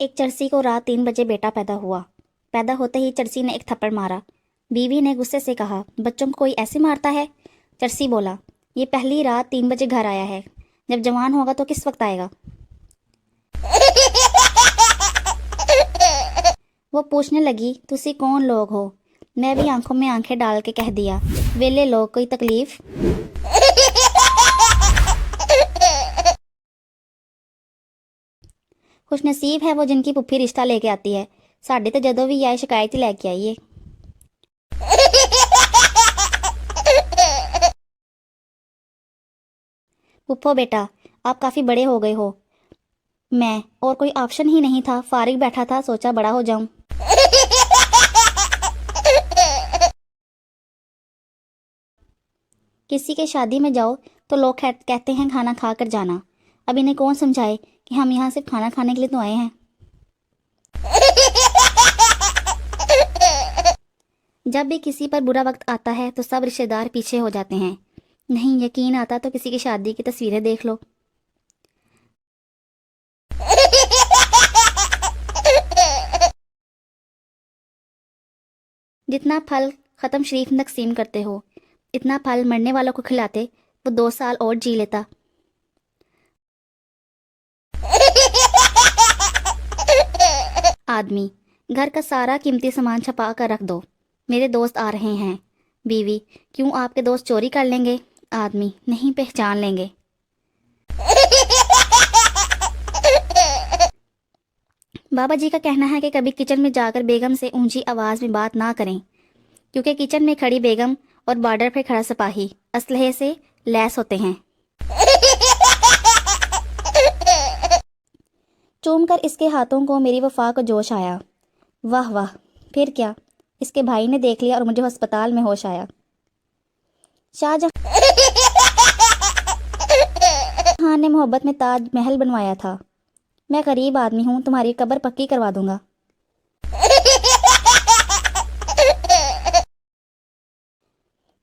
ایک چرسی کو رات 3 بجے بیٹا پیدا ہوا۔ پیدا ہوتے ہی چرسی نے ایک تھپڑ مارا۔ بیوی نے غصے سے کہا، بچوں کو کوئی ایسے مارتا ہے؟ چرسی بولا، یہ پہلی رات 3 بجے گھر آیا ہے، جب جوان ہوگا تو کس وقت آئے گا؟ وہ پوچھنے لگی، تسی کون لوگ ہو؟ میں بھی آنکھوں میں آنکھیں ڈال کے کہہ دیا، ویلے لوگ، کوئی تکلیف؟ خوش نصیب ہے وہ جن کی پھپھی رشتہ لے کے آتی ہے، ساڈے تے جدوں بھی آئے شکایت ہی لے کے آئیے۔ پھپھو بیٹا، آپ کافی بڑے ہو گئے ہو۔ میں اور کوئی آپشن ہی نہیں تھا، فارغ بیٹھا تھا، سوچا بڑا ہو جاؤں۔ کسی کے شادی میں جاؤ تو لوگ کہتے ہیں کھانا کھا کر جانا۔ اب انہیں کون سمجھائے کہ ہم یہاں صرف کھانا کھانے کے لیے تو آئے ہیں۔ جب بھی کسی پر برا وقت آتا ہے تو سب رشتہ دار پیچھے ہو جاتے ہیں۔ نہیں یقین آتا تو کسی کی شادی کی تصویریں دیکھ لو۔ جتنا پھل ختم شریف تقسیم کرتے ہو، اتنا پھل مرنے والوں کو کھلاتے، وہ 2 سال اور جی لیتا۔ آدمی، گھر کا سارا قیمتی سامان چھپا کر رکھ دو، میرے دوست آ رہے ہیں۔ بیوی، کیوں آپ کے دوست چوری کر لیں گے؟ آدمی، نہیں پہچان لیں گے۔ بابا جی کا کہنا ہے کہ کبھی کچن میں جا کر بیگم سے اونچی آواز میں بات نہ کریں، کیونکہ کچن میں کھڑی بیگم اور بارڈر پہ کھڑا سپاہی اسلحے سے لیس ہوتے ہیں۔ چوم کر اس کے ہاتھوں کو میری وفا کو جوش آیا۔ واہ واہ، پھر کیا؟ اس کے بھائی نے دیکھ لیا اور مجھے ہسپتال میں ہوش آیا۔ شاہ جہاں نے محبت میں تاج محل بنوایا تھا۔ میں غریب آدمی ہوں، تمہاری قبر پکی کروا دوں گا۔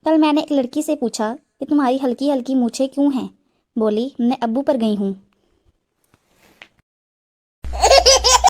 کل میں نے ایک لڑکی سے پوچھا کہ تمہاری ہلکی ہلکی مونچھیں کیوں ہیں؟ بولی، میں ابو پر گئی ہوں۔